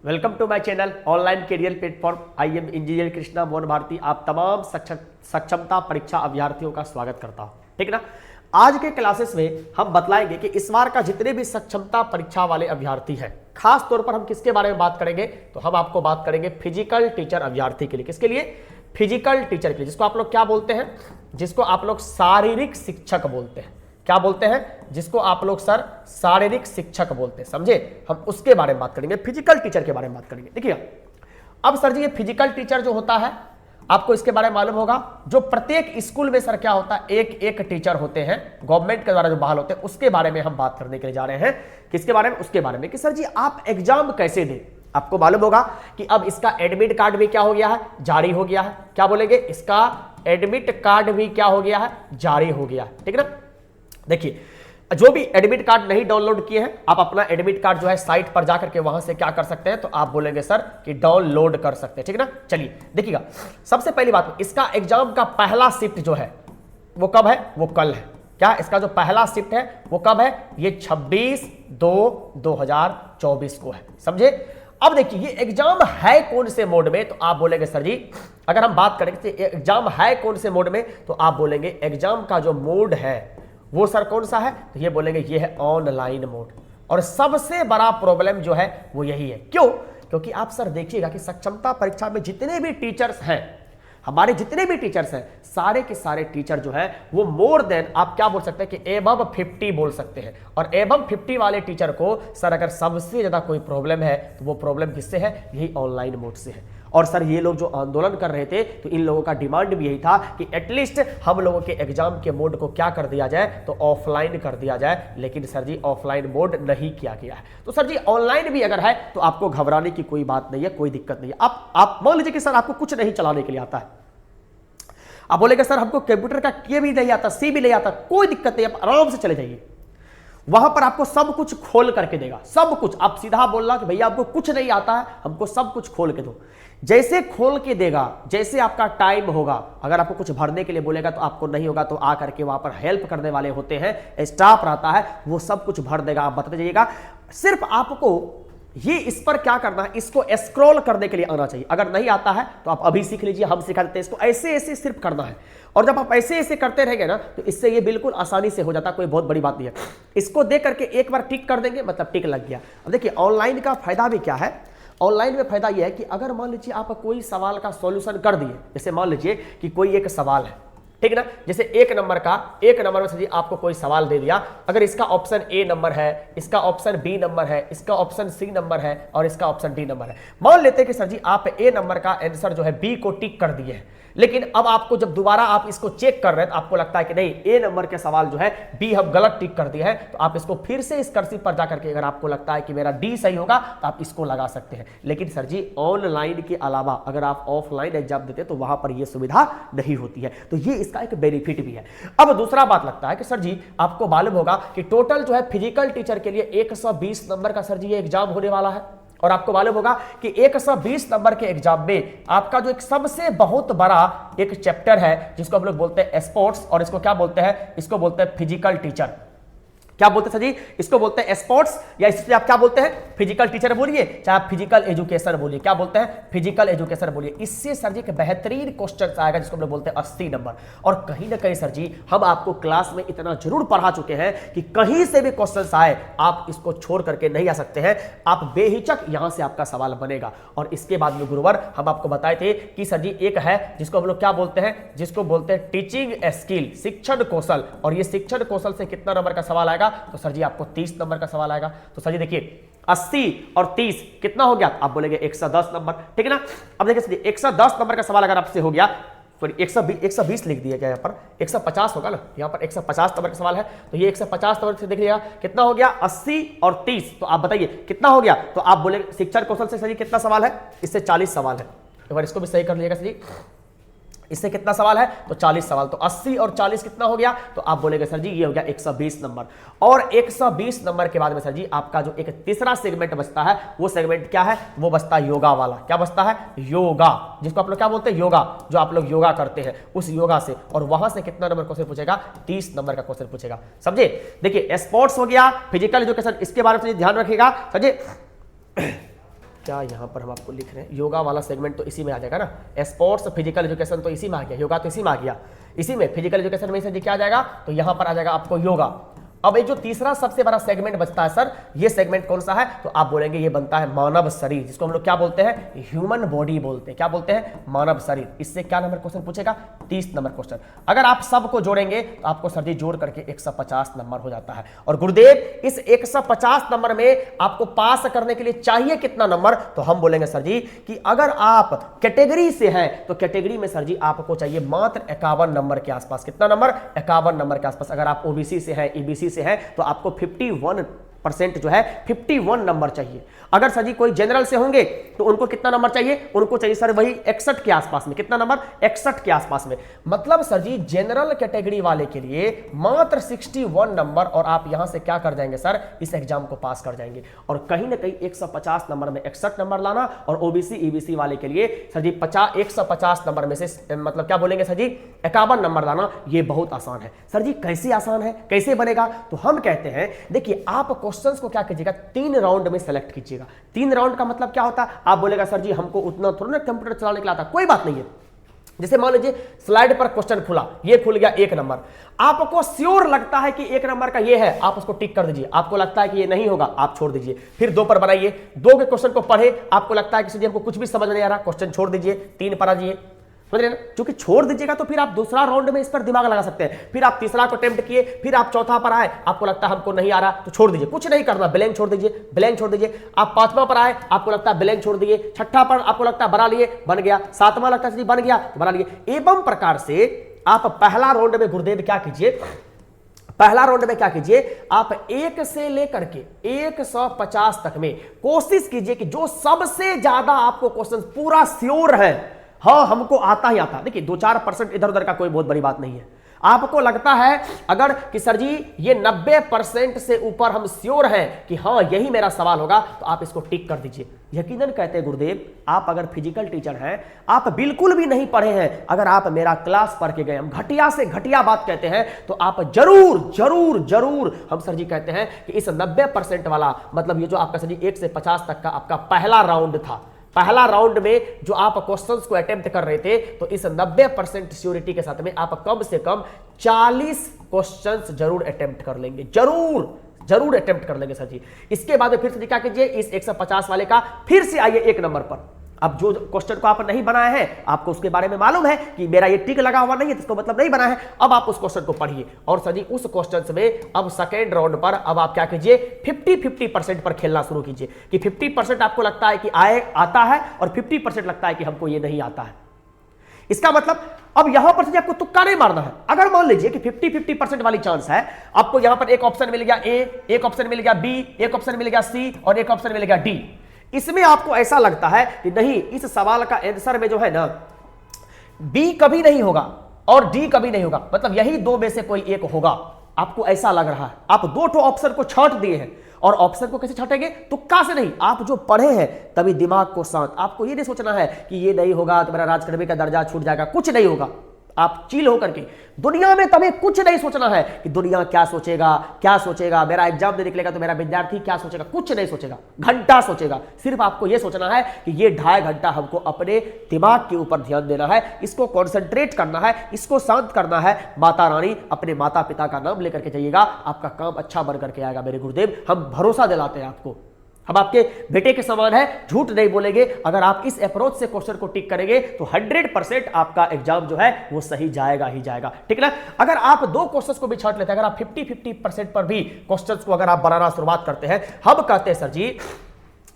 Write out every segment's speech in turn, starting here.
Welcome to my channel online career platform. I am engineer Krishna Mohan Bharti आप तमाम सक्षमता परीक्षा अभ्यर्थियों का स्वागत करता हूं। ठीक ना, आज के क्लासेस में हम बतलाएंगे कि इस बार का जितने भी सक्षमता परीक्षा वाले अभ्यर्थी हैं, खास तौर पर हम किसके बारे में बात करेंगे, तो हम आपको बात करेंगे फिजिकल टीचर अभ्यर्थी के लिए। किसके लिए? फिजिकल टीचर के लिए, जिसको आप लोग क्या बोलते हैं, जिसको आप लोग शारीरिक शिक्षक बोलते हैं। क्या बोलते हैं? जिसको आप लोग सर शारीरिक शिक्षक बोलते हैं, समझे। हम उसके बारे में बात करेंगे, फिजिकल टीचर के बारे में बात करेंगे। देखिए अब सर जी, ये फिजिकल टीचर जो होता है, आपको इसके बारे में मालूम होगा, जो प्रत्येक स्कूल में सर क्या होता है, एक एक टीचर होते हैं गवर्नमेंट के द्वारा जो बहाल होते हैं, उसके बारे में हम बात करने के लिए जा रहे हैं। किसके बारे में? उसके बारे में कि सर जी आप एग्जाम कैसे दें। आपको मालूम होगा कि अब इसका एडमिट कार्ड भी क्या हो गया है, जारी हो गया है। क्या बोलेंगे? इसका एडमिट कार्ड भी क्या हो गया है, जारी हो गया है। ठीक है ना। देखिए, जो भी एडमिट कार्ड नहीं डाउनलोड किए हैं, आप अपना एडमिट कार्ड जो है साइट पर जाकर के वहां से क्या कर सकते हैं, तो आप बोलेंगे सर कि डाउनलोड कर सकते हैं। ठीक है ना। चलिए देखिएगा, सबसे पहली बात, इसका एग्जाम का पहला शिफ्ट जो है वो कब है? वो कल है। क्या इसका जो पहला शिफ्ट है वो कब है? ये 26/2/2024 को है, समझे। अब देखिए ये एग्जाम है कौन से मोड में, तो आप बोलेंगे सर जी, अगर हम बात करें एग्जाम है कौन से मोड में, तो आप बोलेंगे एग्जाम का जो मोड है वो सर कौन सा है, तो ये बोलेंगे ये है ऑनलाइन मोड। और सबसे बड़ा प्रॉब्लम जो है वो यही है। क्यों? क्योंकि आप सर देखिएगा कि सक्षमता परीक्षा में जितने भी टीचर्स हैं, हमारे जितने भी टीचर्स हैं, सारे के सारे टीचर जो है वो मोर देन, आप क्या बोल सकते हैं कि एबव 50 बोल सकते हैं। और एबव 50 वाले टीचर को सर अगर सबसे ज्यादा कोई प्रॉब्लम है, तो वो प्रॉब्लम किससे है? यही ऑनलाइन मोड से है। और सर ये लोग जो आंदोलन कर रहे थे, तो इन लोगों का डिमांड भी यही था कि एटलीस्ट हम लोगों के एग्जाम के मोड को क्या कर दिया जाए, तो ऑफलाइन कर दिया जाए। लेकिन सर जी ऑफलाइन मोड नहीं किया गया है। तो सर जी ऑनलाइन भी अगर है तो आपको घबराने की कोई बात नहीं है, कोई दिक्कत नहीं है। आप मान लीजिए कि सर आपको कुछ नहीं चलाने के लिए आता है, आप बोलेंगे सर हमको कंप्यूटर का के भी नहीं आता, सी भी नहीं आता, कोई दिक्कत नहीं, आप आराम से चले जाइए। वहां पर आपको सब कुछ खोल करके देगा, सब कुछ। आप सीधा बोलना कि भैया आपको कुछ नहीं आता है, हमको सब कुछ खोल के दो। जैसे खोल के देगा, जैसे आपका टाइम होगा, अगर आपको कुछ भरने के लिए बोलेगा तो आपको नहीं होगा, तो आकर के वहां पर हेल्प करने वाले होते हैं, स्टाफ रहता है, वो सब कुछ भर देगा, आप बताते जाइएगा। सिर्फ आपको ये इस पर क्या करना है, इसको स्क्रॉल करने के लिए आना चाहिए। अगर नहीं आता है तो आप अभी सीख लीजिए, हम सिखा देते हैं। इसको ऐसे ऐसे सिर्फ करना है, और जब आप ऐसे ऐसे करते रहेंगे ना, तो इससे ये बिल्कुल आसानी से हो जाता है, कोई बहुत बड़ी बात नहीं है। इसको देख करके एक बार टिक कर देंगे, मतलब टिक लग गया। अब देखिए ऑनलाइन का फायदा भी क्या है। ऑनलाइन में फायदा यह है कि अगर मान लीजिए आप कोई सवाल का सॉल्यूशन कर दिए, जैसे मान लीजिए कि कोई एक सवाल है, ठीक ना, जैसे एक नंबर में सर आपको कोई सवाल दे दिया, अगर इसका ऑप्शन ए नंबर है, इसका ऑप्शन बी नंबर है, इसका ऑप्शन सी नंबर है और इसका ऑप्शन डी नंबर है। मान लेते हैं कि सर जी आप ए नंबर का आंसर जो है बी को टिक कर दिए हैं, लेकिन अब आपको जब दोबारा आप इसको चेक कर रहे हैं तो आपको लगता है कि नहीं, ए नंबर के सवाल जो है बी हम गलत टिक कर दिए हैं, तो आप इसको फिर से इस कर्सिव पर जाकर के अगर आपको लगता है कि मेरा डी सही होगा, तो आप इसको लगा सकते हैं। लेकिन सर जी ऑनलाइन के अलावा अगर आप ऑफलाइन एग्जाम देते हैं तो वहां पर यह सुविधा नहीं होती है, तो ये इसका एक बेनिफिट भी है। अब दूसरा बात लगता है कि सर जी आपको मालूम होगा कि टोटल जो है फिजिकल टीचर के लिए 120 नंबर का सर जी ये एग्जाम होने वाला है। और आपको मालूम होगा कि 120 नंबर के एग्जाम में आपका जो एक सबसे बहुत बड़ा एक चैप्टर है, जिसको हम लोग बोलते हैं स्पोर्ट्स, और इसको क्या बोलते हैं? इसको बोलते हैं फिजिकल टीचर। क्या बोलते हैं सर जी? इसको बोलते हैं स्पोर्ट्स, या इससे आप क्या बोलते हैं? फिजिकल टीचर बोलिए, चाहे आप फिजिकल एजुकेशन बोलिए। क्या बोलते हैं? फिजिकल एजुकेशन बोलिए। इससे सर जी एक बेहतरीन क्वेश्चन आएगा, जिसको हम लोग बोलते हैं 80 नंबर। और कहीं ना कहीं सर जी हम आपको क्लास में इतना जरूर पढ़ा चुके हैं कि कहीं से भी क्वेश्चन आए आप इसको छोड़ करके नहीं आ सकते हैं, आप बेहिचक यहां से आपका सवाल बनेगा। और इसके बाद में गुरुवर हम आपको बताए थे कि सर जी एक है जिसको हम लोग क्या बोलते हैं, जिसको बोलते हैं टीचिंग स्किल, शिक्षण कौशल। और ये शिक्षण कौशल से कितना नंबर का सवाल आएगा, तो सर जी आपको 30 नंबर का सवाल आएगा। तो सर जी देखिए 80 और 30 कितना हो गया, आप बोलेंगे 110 नंबर। ठीक है ना। अब देखिए सर जी 110 नंबर का सवाल अगर आपसे हो गया, सॉरी 120 लिख दिया गया, यहाँ पर 150 होगा ना, यहाँ पर 150 नंबर का सवाल है, तो ये 150 नंबर से देख लिया कितना हो गया, 80 और 30। तो आप बताइए कितना हो गया, तो आप बोलेंगे शिक्षण कौशल से सर जी कितना सवाल है, इससे 40 सवाल है। एक बार इसको भी सही कर लीजिएगा सर जी, इससे कितना सवाल है, तो 40 सवाल। तो 80 और 40 कितना हो गया, तो आप बोलेंगे सर जी ये हो गया 120 नंबर। और 120 नंबर के बाद में सर जी आपका जो एक तीसरा सेगमेंट बचता है, वो सेगमेंट क्या है, वो बचता है योगा वाला। क्या बचता है? योगा, जिसको आप लोग क्या बोलते हैं, योगा, जो आप लोग योगा करते हैं उस योगा से। और वहां से कितना नंबर क्वेश्चन पूछेगा, 30 नंबर का क्वेश्चन पूछेगा, समझे। देखिए स्पोर्ट्स हो गया, फिजिकल एजुकेशन, इसके बारे में ध्यान रखिएगा सर जी। क्या यहाँ पर हम आपको लिख रहे हैं, योगा वाला सेगमेंट तो इसी में आ जाएगा ना, स्पोर्ट्स फिजिकल एजुकेशन तो इसी में आ गया, योगा तो इसी में आ गया, इसी में फिजिकल एजुकेशन में से क्या आ जाएगा, तो यहाँ पर आ जाएगा आपको योगा। अब ये जो तीसरा सबसे बड़ा सेगमेंट बचता है सर, ये सेगमेंट कौन सा है, तो आप बोलेंगे ये बनता है मानव शरीर, जिसको हम लोग क्या बोलते हैं, ह्यूमन बॉडी बोलते हैं। क्या बोलते हैं, मानव शरीर। इससे क्या नंबर क्वेश्चन पूछेगा, 30 नंबर क्वेश्चन। अगर आप सबको जोड़ेंगे तो आपको सर जी जोड़ करके 150 नंबर हो जाता है। और गुरुदेव इस 150 नंबर में आपको पास करने के लिए चाहिए कितना नंबर, तो हम बोलेंगे सर जी कि अगर आप कैटेगरी से हैं तो कैटेगरी में सर जी आपको चाहिए मात्र 51 नंबर के आसपास। कितना नंबर, 51 नंबर के आसपास। अगर आप ओबीसी से हैं, ईबीसी से है, तो आपको 51% जो है 51 नंबर चाहिए। अगर सर जी कोई जनरल से होंगे तो उनको कितना नंबर चाहिए, उनको चाहिए सर वही 61 के आसपास में। कितना नंबर, 61 के आसपास में। मतलब सर जी जनरल कैटेगरी वाले के लिए मात्र 61 नंबर, और आप यहां से क्या कर जाएंगे सर, इस एग्जाम को पास कर जाएंगे। और कहीं ना कहीं 150 नंबर में 61 नंबर लाना, और ओबीसी ईबीसी वाले के लिए सर जी 150 नंबर में से मतलब क्या बोलेंगे सर जी 51 नंबर लाना, ये बहुत आसान है। सर जी कैसे आसान है, कैसे बनेगा, तो हम कहते हैं देखिए आप क्वेश्चंस को क्या कीजिएगा, 3 राउंड में सेलेक्ट कीजिएगा। 3 राउंड का मतलब क्या होता है, आप बोलेगा सर जी हमको उतना थोड़ा ना कंप्यूटर चलाने के लिए आता, कोई बात नहीं है। जैसे मान लीजिए स्लाइड पर क्वेश्चन खुला, ये खुल गया 1 नंबर, आपको श्योर लगता है कि 1 नंबर का ये है, आप उसको टिक कर दीजिए। आपको लगता है कि ये नहीं होगा, आप छोड़ दीजिए। फिर 2 पर बनाइए, 2 के क्वेश्चन को पढ़े, आपको लगता है कि सर जी हमको कुछ भी समझ नहीं आ रहा, क्वेश्चन छोड़ दीजिए, 3 पर आ जाइए। समझ रहे ना, क्योंकि छोड़ दीजिएगा तो फिर आप दूसरा राउंड में इस पर दिमाग लगा सकते हैं। फिर आप तीसरा को अटेम्प्ट किए, फिर आप चौथा पर आए, आपको लगता है हमको नहीं आ रहा, तो छोड़ दीजिए, कुछ नहीं करना, ब्लैंक छोड़ दीजिए, ब्लैंक छोड़ दीजिए। आप 5वां पर आए, आपको लगता है ब्लैंक छोड़ दिए, 6ठा पर आपको लगता है बना लिए, बन गया, 7वां लगता है बन गया, बना लिए। एवं प्रकार से आप पहला राउंड में गुरुदेव क्या कीजिए, पहला राउंड में क्या कीजिए, आप 1 से लेकर के 150 तक में कोशिश कीजिए कि जो सबसे ज्यादा आपको क्वेश्चन पूरा श्योर है, हाँ हमको आता ही आता। देखिए 2-4% इधर उधर का कोई बहुत बड़ी बात नहीं है। आपको लगता है अगर कि सर जी ये 90% से ऊपर हम श्योर हैं कि हाँ यही मेरा सवाल होगा, तो आप इसको टिक कर दीजिए। यकीनन कहते हैं गुरुदेव आप अगर फिजिकल टीचर हैं, आप बिल्कुल भी नहीं पढ़े हैं, अगर आप मेरा क्लास पढ़ के गए, हम घटिया से घटिया बात कहते हैं, तो आप जरूर जरूर जरूर हम सर जी कहते हैं कि इस 90% वाला, मतलब ये जो आपका सर जी 1 से 50 तक का आपका पहला राउंड था, पहला राउंड में जो आप क्वेश्चंस को अटेम्प्ट कर रहे थे, तो इस 90% श्योरिटी के साथ में आप कम से कम 40 क्वेश्चंस जरूर अटेम्प्ट कर लेंगे, जरूर अटेम्प्ट कर लेंगे सर जी। इसके बाद फिर से क्या कीजिए, इस 150 वाले का फिर से आइए 1 नंबर पर। अब जो क्वेश्चन को आप नहीं बनाए हैं, आपको उसके बारे में मालूम है कि मेरा ये टिक लगा हुआ नहीं है, इसको मतलब नहीं बना है, अब आप उस क्वेश्चन को पढ़िए। और सर जी उस क्वेश्चन में अब सेकेंड राउंड पर अब आप क्या कीजिए, 50-50% पर खेलना शुरू कीजिए कि 50% आपको लगता है कि आता है और 50% लगता है कि हमको ये नहीं आता है। इसका मतलब अब यहां पर से आपको तुक्का नहीं मारना है। अगर मान लीजिए कि 50-50% वाली चांस है, आपको यहां पर एक ऑप्शन मिल गया ए, एक ऑप्शन मिल गया बी, एक ऑप्शन मिल गया सी और एक ऑप्शन मिल गया डी। इसमें आपको ऐसा लगता है कि नहीं, इस सवाल का आंसर में जो है ना बी कभी नहीं होगा और डी कभी नहीं होगा, मतलब यही 2 में से कोई एक होगा, आपको ऐसा लग रहा है। आप 2 ऑप्शन को छांट दिए हैं, और ऑप्शन को कैसे छांटेंगे, तुक्का से नहीं, आप जो पढ़े हैं तभी दिमाग को शांत। आपको ये नहीं सोचना है कि ये नहीं होगा तो मेरा राजकर्मी का दर्जा छूट जाएगा, कुछ नहीं होगा। आप चिल होकर के, दुनिया में तभी कुछ नहीं सोचना है कि दुनिया क्या सोचेगा, मेरा एग्जाम दे निकलेगा तो मेरा विद्यार्थी क्या सोचेगा, कुछ नहीं सोचेगा, घंटा सोचेगा। सिर्फ आपको यह सोचना है कि ये 2.5 घंटा हमको अपने दिमाग के ऊपर ध्यान देना है, इसको कॉन्सेंट्रेट करना है, इसको शांत करना है। माता रानी अपने माता पिता का नाम लेकर के जाइएगा, आपका काम अच्छा बन करके आएगा मेरे गुरुदेव, हम भरोसा दिलाते हैं आपको। हम आपके बेटे के समान है, झूठ नहीं बोलेंगे। अगर आप इस अप्रोच से क्वेश्चन को टिक करेंगे तो 100% आपका एग्जाम जो है वो सही जाएगा ही जाएगा, ठीक है ना। अगर आप 2 क्वेश्चंस को भी छांट लेते हैं, अगर आप 50-50% पर भी क्वेश्चंस को अगर आप बनाना शुरुआत करते हैं, हम कहते हैं सर जी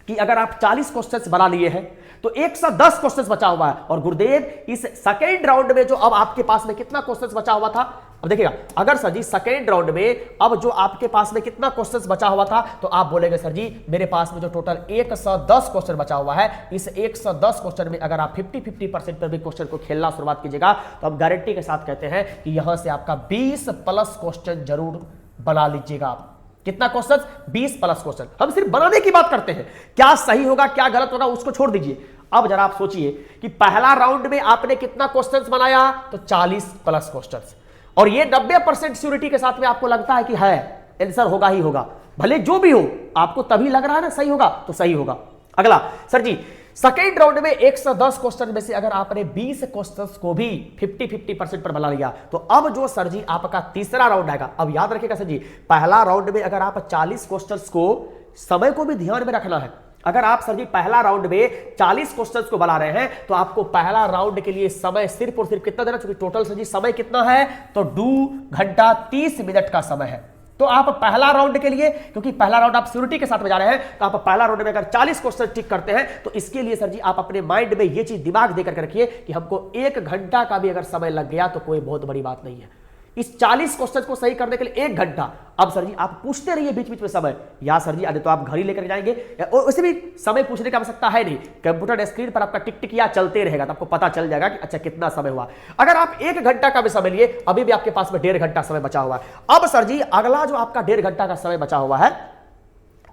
कि अगर आप 40 क्वेश्चंस बना लिए हैं तो 110 क्वेश्चंस बचा हुआ है। और गुरुदेव इस सेकेंड राउंड में जो अब आपके पास में कितना क्वेश्चंस बचा हुआ था, अब देखिएगा, अगर सर जी सेकेंड राउंड में अब जो आपके पास में कितना क्वेश्चंस बचा हुआ था, तो आप बोलेंगे सर जी मेरे पास में जो टोटल 110 क्वेश्चन बचा हुआ है, इस 110 क्वेश्चन में अगर आप 50-50% पर भी क्वेश्चन को खेलना शुरुआत कीजिएगा, तो हम गारंटी के साथ कहते हैं कि यहां से आपका 20+ क्वेश्चन जरूर बना लीजिएगा आप। कितना क्वेश्चन, 20+ क्वेश्चन। हम सिर्फ बनाने की बात करते हैं, क्या सही होगा क्या गलत होगा उसको छोड़ दीजिए। अब जरा आप सोचिए कि पहला राउंड में आपने कितना क्वेश्चंस बनाया, तो 40+ क्वेश्चंस, और ये 90% श्योरिटी के साथ में आपको लगता है कि है आंसर होगा ही होगा, भले जो भी हो, आपको तभी लग रहा है ना सही होगा, तो सही होगा। अगला सर जी, सेकेंड राउंड में 110 क्वेश्चन में से अगर आपने 20 क्वेश्चंस को भी 50-50% पर बना लिया तो अब जो सर जी आपका तीसरा राउंड आएगा। अब याद रखिएगा सर जी, पहला राउंड में अगर आप 40 क्वेश्चंस को, समय को भी ध्यान में रखना है, अगर आप सर जी पहला राउंड में 40 क्वेश्चंस को बना रहे हैं तो आपको पहला राउंड के लिए समय सिर्फ और सिर्फ कितना देना, क्योंकि टोटल सर जी समय कितना है तो 2 घंटा 30 मिनट का समय है। तो आप पहला राउंड के लिए, क्योंकि पहला राउंड आप सिक्योरिटी के साथ में जा रहे हैं, तो आप पहला राउंड में अगर 40 क्वेश्चन टिक करते हैं तो इसके लिए सर जी आप अपने माइंड में ये चीज दिमाग देकर रखिए कि हमको 1 घंटा का भी अगर समय लग गया तो कोई बहुत बड़ी बात नहीं है। इस 40 क्वेश्चन को सही करने के लिए 1 घंटा। अब सर जी आप पूछते रहिए बीच बीच में समय, या सर जी अरे तो आप घर ही लेकर जाएंगे, और वैसे भी समय पूछने की आवश्यकता है नहीं, कंप्यूटर स्क्रीन पर आपका टिक टिक या चलते रहेगा तो आपको पता चल जाएगा कि अच्छा कितना समय हुआ। अगर आप 1 घंटा का भी समय लिए, अभी भी आपके पास में 1.5 घंटा समय बचा हुआ है। अब सर जी अगला जो आपका 1.5 घंटा का समय बचा हुआ है,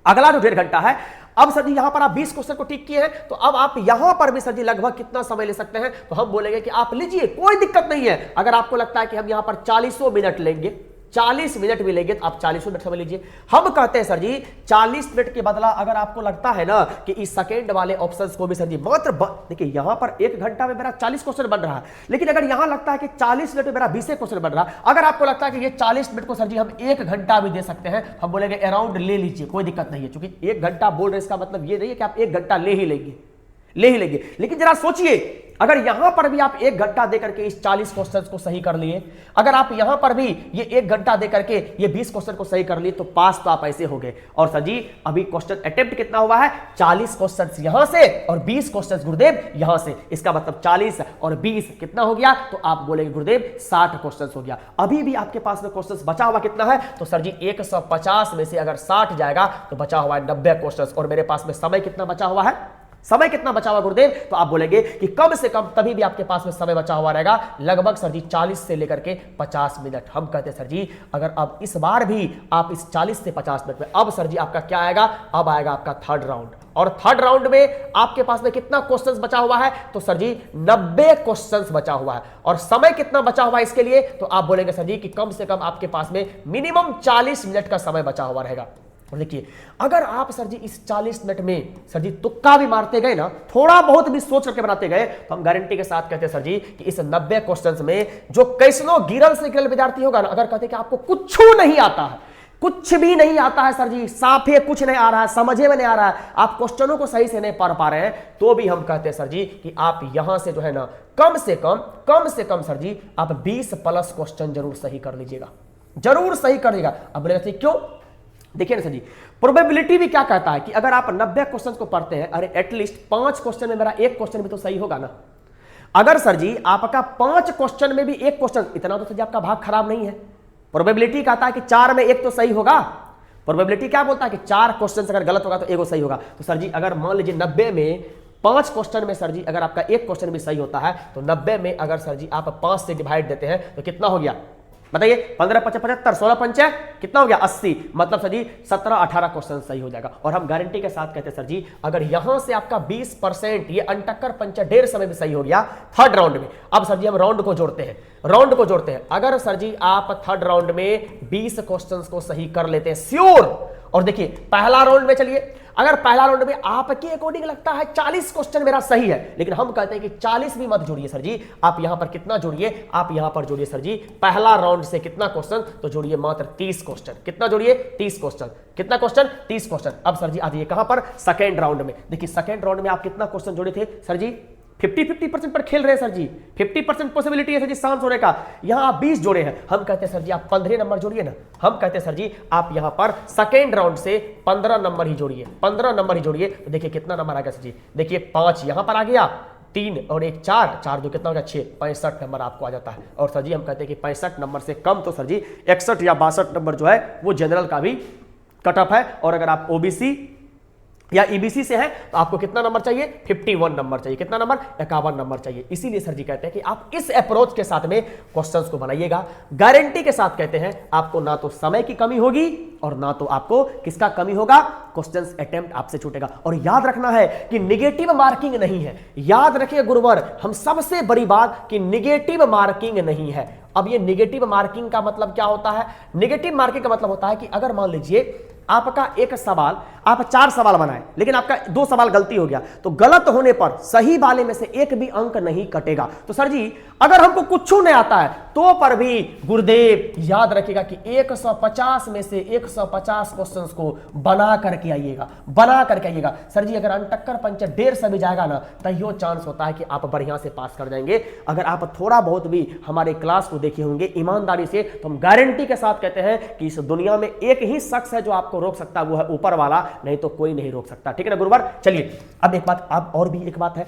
अगला जो 1.5 घंटा है, अब सर जी यहां पर आप 20 क्वेश्चन को टिक किए हैं तो अब आप यहां पर भी सर जी लगभग कितना समय ले सकते हैं, तो हम बोलेंगे कि आप लीजिए, कोई दिक्कत नहीं है। अगर आपको लगता है कि हम यहां पर 40 मिनट लेंगे, 40 मिनट भी लेंगे तो आप 40 मिनट समझ लीजिए। हम कहते हैं सर जी 40 मिनट के बदला अगर आपको लगता है ना कि इस सेकेंड वाले ऑप्शंस को भी सर जी मात्र देखिए यहां पर 1 घंटा में मेरा 40 क्वेश्चन बन रहा है, लेकिन अगर यहां लगता है कि 40 मिनट में मेरा 20 क्वेश्चन बन रहा है, अगर आपको लगता है कि ये 40 मिनट को सर जी हम 1 घंटा भी दे सकते हैं, हम बोलेंगे अराउंड ले लीजिए, कोई दिक्कत नहीं है। क्योंकि 1 घंटा बोल रहे इसका मतलब ये नहीं है कि आप 1 घंटा ले ही लेंगे। लेकिन जरा सोचिए, अगर यहां पर भी आप 1 घंटा देकर के इस 40 क्वेश्चंस को सही कर लिए, अगर आप यहां पर भी ये 1 घंटा देकर के ये 20 क्वेश्चन को सही कर लिए, तो पास तो आप ऐसे हो गए। और सर जी अभी क्वेश्चन अटेम्प्ट कितना हुआ है, 40 क्वेश्चंस यहां से और 20 क्वेश्चंस गुरुदेव यहां से, इसका मतलब 40 और 20 कितना हो गया, तो आप बोलेंगे गुरुदेव 60 क्वेश्चंस हो गया। अभी भी आपके पास में क्वेश्चंस बचा हुआ कितना है, तो सर जी 150 में से अगर 60 जाएगा तो बचा हुआ है 90 क्वेश्चंस। और मेरे पास में समय कितना बचा हुआ है, समय कितना बचा हुआ गुरुदेव, तो आप बोलेंगे कि कम से कम तभी भी आपके पास में समय बचा हुआ रहेगा लगभग सर जी 40 से लेकर के 50 मिनट। हम कहते हैं सर जी अगर अब इस बार भी आप इस 40 से 50 मिनट में, अब सर जी आपका क्या आएगा, अब आएगा आपका थर्ड राउंड। और थर्ड राउंड में आपके पास में कितना क्वेश्चंस बचा हुआ है, तो सर जी 90 क्वेश्चंस बचा हुआ है। और समय कितना बचा हुआ है इसके लिए, तो आप बोलेंगे सर जी कि कम से कम आपके पास में मिनिमम 40 मिनट का समय बचा हुआ रहेगा। और देखिए अगर आप सर जी इस 40 मिनट में सर जी तुक्का भी मारते गए ना, थोड़ा बहुत भी सोच करके बनाते गए, तो हम गारंटी के साथ कहते हैं सर जी कि इस 90 क्वेश्चंस में जो कैसनो गिरल से गिरल विद्यार्थी होगा ना, अगर कहते हैं कि आपको कुछ नहीं आता है, कुछ भी नहीं आता है सर जी, साफे कुछ नहीं आ रहा है, समझे में नहीं आ रहा है, आप क्वेश्चनों को सही से नहीं पढ़ पा रहे हैं, तो भी हम कहते हैं सर जी कि आप यहां से जो है ना कम से कम सर जी आप 20+ क्वेश्चन जरूर सही कर लीजिएगा, जरूर सही कर लीजिएगा। अब बोलेगा क्यों, देखिए ना सर जी प्रोबेबिलिटी भी क्या कहता है कि अगर आप 90 क्वेश्चन को पढ़ते हैं, अरे एटलीस्ट 5 क्वेश्चन में मेरा 1 क्वेश्चन भी तो सही होगा ना। अगर सर जी आपका 5 क्वेश्चन में भी 1 क्वेश्चन, इतना तो सर जी आपका भाग खराब नहीं है। प्रोबेबिलिटी कहता है कि 4 में 1 तो सही होगा, प्रोबेबिलिटी क्या बोलता है कि 4 क्वेश्चन अगर गलत होगा तो 1 सही होगा। तो सर जी अगर मान लीजिए 90 में 5 क्वेश्चन में सर जी अगर आपका 1 क्वेश्चन भी सही होता है, तो 90 में अगर सर जी आप 5 से डिवाइड देते हैं तो कितना हो गया बताइए, 15 5 75, 16 5 कितना हो गया 80, मतलब सर जी 17-18 क्वेश्चन सही हो जाएगा। और हम गारंटी के साथ कहते हैं सर जी अगर यहां से आपका 20% ये अनटक्कर पंचा 1.5 समय भी सही हो गया थर्ड राउंड में। अब सर जी हम राउंड को जोड़ते हैं, अगर सर जी आप थर्ड राउंड में 20 क्वेश्चन को सही कर लेते हैं श्योर, और देखिए पहला राउंड में चलिए, अगर पहला राउंड में आपके अकॉर्डिंग लगता है 40 क्वेश्चन मेरा सही है, लेकिन हम कहते हैं कि 40 भी मत जोड़िए सर जी, आप यहां पर कितना जोड़िए, आप यहां पर जोड़िए सर जी पहला राउंड से कितना क्वेश्चन, तो जोड़िए मात्र 30 क्वेश्चन। कितना जोड़िए, 30 क्वेश्चन। कितना क्वेश्चन, 30 क्वेश्चन। अब सर जी आ जाइए कहां पर, सेकेंड राउंड में। देखिए सेकेंड राउंड में आप कितना क्वेश्चन जोड़े थे सर जी, 50-50% पर खेल रहे हैं सर जी, 50% पॉसिबिलिटी है सर जी शांत होने का। यहां आप 20 जोड़े हैं, हम कहते हैं सर जी आप 15 नंबर जोड़िए ना, हम कहते हैं सर जी आप यहां पर सेकेंड राउंड से 15 नंबर ही जोड़िए, 15 नंबर ही जोड़िए। तो देखिए कितना नंबर आ गया सर जी, देखिए 5 यहां पर आ गया, 3 और 1 4, 4 2 कितना हो गया 6, 65 नंबर आपको आ जाता है। और सर जी हम कहते हैं कि 65 नंबर से कम तो सर जी 61 या 62 नंबर जो है वो जनरल का भी कट ऑफ है। और अगर आप ओबीसी या ईबीसी से है तो आपको कितना नंबर चाहिए, 51 नंबर चाहिए। कितना नंबर, 51 नंबर चाहिए। इसीलिए सर जी कहते हैं कि आप इस अप्रोच के साथ में क्वेश्चंस को बनाइएगा। गारंटी के साथ कहते हैं आपको ना तो समय की कमी होगी और ना तो आपको किसका कमी होगा, क्वेश्चंस अटेम्प्ट आपसे छूटेगा। और याद रखना है कि निगेटिव मार्किंग नहीं है, याद रखिए गुरुवर हम सबसे बड़ी बात कि निगेटिव मार्किंग नहीं है। अब ये निगेटिव मार्किंग का मतलब क्या होता है, निगेटिव मार्किंग का मतलब होता है कि अगर मान लीजिए आपका एक सवाल, आप 4 सवाल बनाए लेकिन आपका 2 सवाल गलती हो गया, तो गलत होने पर सही वाले में से एक भी अंक नहीं कटेगा। तो सर जी अगर हमको कुछ नहीं आता है तो पर भी गुरुदेव याद रखिएगा कि 150 में से 150 क्वेश्चंस को बना करके आइएगा, बना करके आइएगा। सर जी अगर अनटक्कर पंचर 150 से भी जाएगा ना तो यो चांस होता है कि आप बढ़िया से पास कर जाएंगे। अगर आप थोड़ा बहुत भी हमारे क्लास को देखे होंगे ईमानदारी से, तो हम गारंटी के साथ कहते हैं कि इस दुनिया में एक ही शख्स है जो आपको रोक सकता है, वो है ऊपर वाला, नहीं तो कोई नहीं रोक सकता। ठीक है ना गुरुवर। चलिए अब एक बात, अब और भी एक बात है,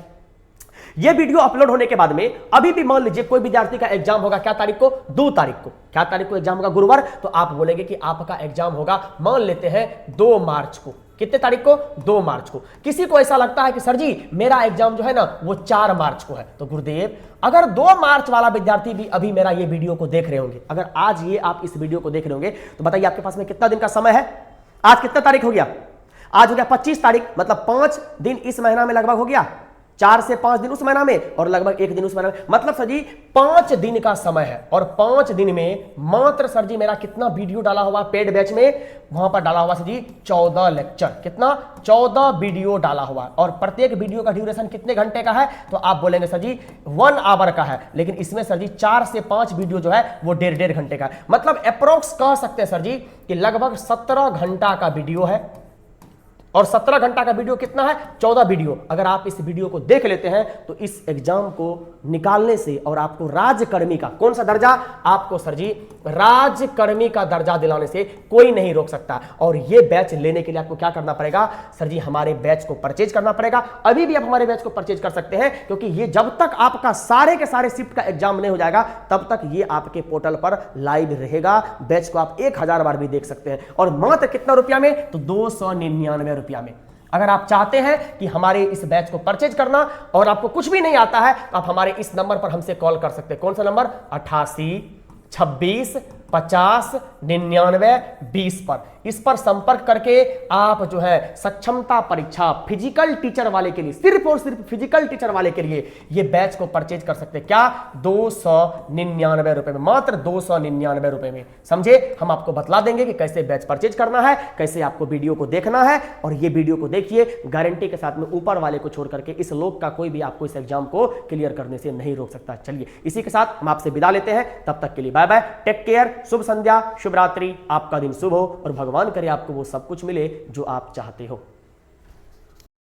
ये वीडियो अपलोड होने के बाद में अभी भी मान लीजिए कोई विद्यार्थी का एग्जाम होगा, क्या तारीख को, 2 तारीख को, क्या तारीख को एग्जाम होगा गुरुवार, तो आप बोलेंगे कि आपका एग्जाम होगा मान लेते हैं 2 मार्च को। कितने तारीख को, 2 मार्च को। किसी को ऐसा लगता है कि सर जी मेरा एग्जाम जो है ना वो 4 मार्च को है, तो गुरुदेव अगर 2 मार्च वाला विद्यार्थी भी अभी मेरा ये वीडियो को देख रहे होंगे, अगर आज ये आप इस वीडियो को देख रहे होंगे, तो बताइए आपके पास में कितना दिन का समय है। आज कितना तारीख हो गया, आज हो गया 25 तारीख, मतलब 5 दिन इस महीना में लगभग हो गया, 4 से 5 दिन उस महीना में और लगभग 1 दिन उस महीना में, मतलब सर जी 5 दिन का समय है। और 5 दिन में मात्र सर जी मेरा कितना वीडियो डाला हुआ पेड बैच में, वहां पर डाला हुआ सर जी 14 लेक्चर, कितना, 14 वीडियो डाला हुआ, और प्रत्येक वीडियो का ड्यूरेशन कितने घंटे का है, तो आप बोलेंगे सर जी 1 आवर का है, लेकिन इसमें सर जी 4 से 5 वीडियो जो है वो 1.5 घंटे का है, मतलब अप्रोक्स कह सकते हैं सर जी कि लगभग 17 घंटा का वीडियो है। और 17 घंटा का वीडियो कितना है, 14 वीडियो। अगर आप इस वीडियो को देख लेते हैं तो इस एग्जाम को निकालने से और आपको राजकर्मी का कौन सा दर्जा, आपको सर जी राजकर्मी का दर्जा दिलाने से कोई नहीं रोक सकता। और ये बैच लेने के लिए आपको क्या करना पड़ेगा, सर जी हमारे बैच को परचेज करना पड़ेगा। अभी भी आप हमारे बैच को परचेज कर सकते हैं, क्योंकि ये जब तक आपका सारे के सारे शिफ्ट का एग्जाम नहीं हो जाएगा तब तक ये आपके पोर्टल पर लाइव रहेगा। बैच को आप 1000 बार भी देख सकते हैं, और मात्र कितना रुपया में, तो 299 रुपया में। अगर आप चाहते हैं कि हमारे इस बैच को परचेज करना और आपको कुछ भी नहीं आता है, तो आप हमारे इस नंबर पर हमसे कॉल कर सकते हैं। कौन सा नंबर, 88 26 50 99 20 पर। इस पर संपर्क करके आप जो है सक्षमता परीक्षा फिजिकल टीचर वाले के लिए, सिर्फ और सिर्फ फिजिकल टीचर वाले के लिए ये बैच को परचेज कर सकते हैं। क्या, 299 रुपए में, मात्र 299 रुपए में। समझे, हम आपको बतला देंगे कि कैसे बैच परचेज करना है, कैसे आपको वीडियो को देखना है, और ये वीडियो को देखिए गारंटी के साथ में, ऊपर वाले को छोड़ करके इस लोक का कोई भी आपको इस एग्जाम को क्लियर करने से नहीं रोक सकता। चलिए इसी के साथ हम आपसे विदा लेते हैं, तब तक के लिए बाय बाय, टेक केयर, शुभ संध्या, शुभ रात्रि, आपका दिन शुभ हो और भगवान करे आपको वो सब कुछ मिले जो आप चाहते हो।